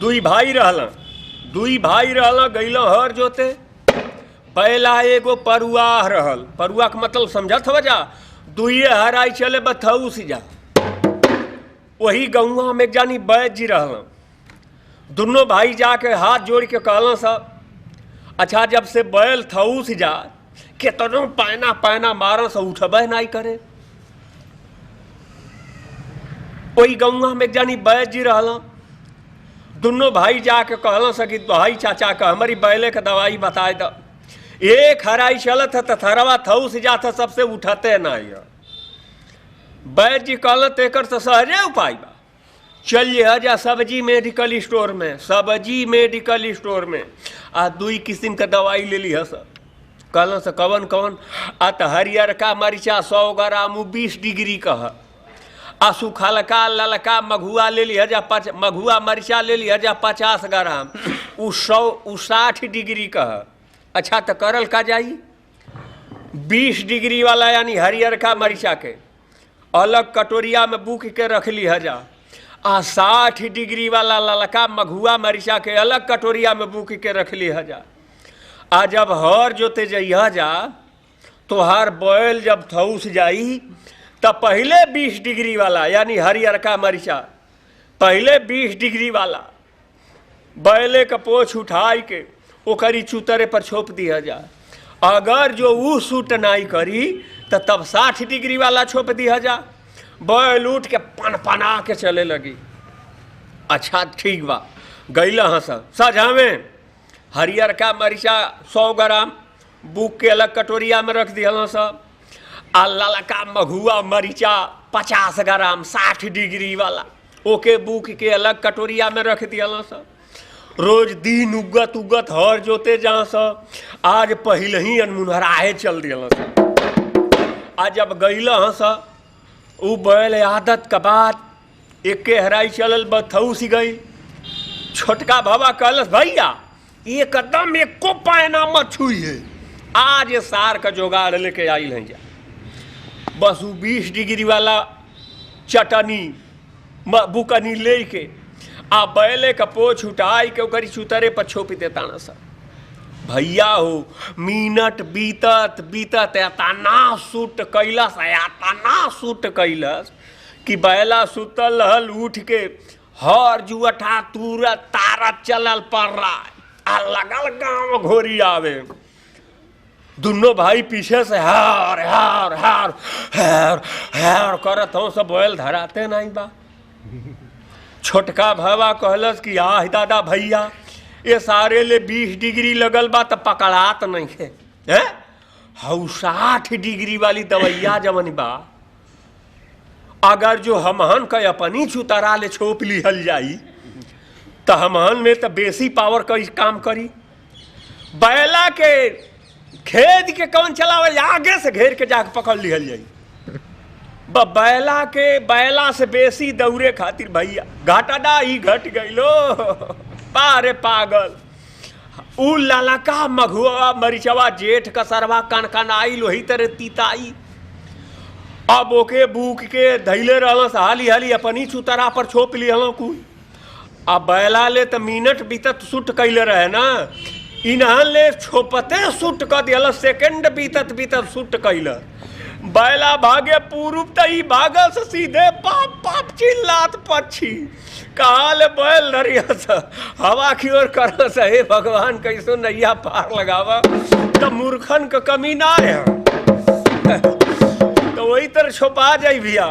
दुई भाई रहल गैल हर जोते। पहला एगो परुआह रहल। परुआ के मतलब समझत हो जा, दुइये हराई चले बथऊ सी जा। वही गौवा में जानी बैद जी रहल। दोनों भाई जाके हाथ जोड़ के कहल सब, अच्छा जब से बैल थऊ सी जा केतनो पैना पैना मार से उठबे नहीं करे। वही गौवा में जानी बैद जी रहल। दोनों भाई जाके कहल कि भाई चाचा का हमारी बैले के दवाई बताए द। एक हराई चलत है तो थरवा थऊ से जाता सबसे उठते नहीं। बैद जी कहल तेकर तो सहजे उपाय बा, चलिए जा सब्जी मेडिकल स्टोर में, सब्जी मेडिकल स्टोर में आ दुई किस्म के दवाई ले ली है सब। कहल से कवन कवन आ तो हरियर का मरीचा 100 ग्राम 20 डिग्री का है। आ सुखलका ललका मघुआ ले ली जा, मघुआ मरीचा ले ली जा 50 ग्राम, उ 60 डिग्री का है। अच्छा तो करल का जाई 20 डिग्री वाला यानी हरियर का मरीचा के अलग कटोरिया में बूक के रख ली जा, आ 60 डिग्री वाला ललका मघुआ मरीचा के अलग कटोरिया में बूक के रख ली जा। आ जब हर जोते जइह जा तो हर बैल जब थऊस जाई तब पहले 20 डिग्री वाला यानी हरियर का मरीचा पहले 20 डिग्री वाला बैले का पोछ उठाई के ओकरी चूतरे पर छोप दिया जा। अगर जो वो सूट नहीं करी तो तब 60 डिग्री वाला छोप दिया जा। बैल उठ के पनपना के चले लगी। अच्छा ठीक बा, गैल हाँ सजा में हरियर का मरीचा 100 ग्राम बूक के अलग कटोरिया में रख दिया सब। आ ललका मघुआ मरीचा 50 ग्राम 60 डिग्री वाला ओके बूक के अलग कटोरिया में रख दिया सब। रोज दिन उगत उगत हर जोते जहाँ सब आज पहले ही अनमुनहराहे चल दिया सब। आज जब गैल हाँ सब उ बैल आदत का बात एक के हराई चलल बथऊ सी गई। छोटका बाबा कहलस भैया एकदम एको पैना मत छुइए, आज सार का जोगाड़ लेके आइल हैं जा। बस वो 20 डिग्री वाला चटनी बुकनी ले के आ बैले का पोछ उठाई के ओकरी चुतरे पर छोप देता ना सर। भैया हो मिनट बीतत बीतत एतना सूट कैलस एतना सूट कैलस कि बैला सुतल हल उठ के हर जुअठा तूरा तारा चलल पड़ रहा आ लगल गाँव घोरी आवे। दोनों भाई पीछे से हार हार हार हार हार करत हो सब बैल धराते नहीं बा। छोटका भावा कहलस कि आह दादा भैया ये सारे ले 20 डिग्री लगल बा तो पकड़ात नहीं है। हऊ 60 डिग्री वाली दवैया जवन बा अगर जो हमहन का अपनी चुतरा ले छोप लिहल जाई तो हमहन में तो बेसी पावर का काम करी। बैला के खेद के कौन चलावल आगे से घेर के जाके पकड़ लिहल जाई। बैला से बेसी दौड़े खातिर भैया घाटा ही घट गईलो पारे पागल। उ ललका मघुआ मरीचवा जेठ का सरवा कन आई लोही तरह तीताई। अब ओके बूक के धैले रहल हाली हाली अपनी चुतरा पर छोप लिहल कुल। अब बैला ले तो मिनट बीतत सुट कैले रहे ना, इन्हन ले छोपते सुट कर दियल सेकंड बीतत बीतत सुट कैल। बैला भागे पूर्व तई भागल से सीधे पाप पाप चिल्लात पक्षी कहा ले बैल धरियस हवा की ओर कर से हे भगवान कैसो नैया पार लगावा तो मूर्खन का कमी ना है। तो वही तरह छुपा जाई भैया।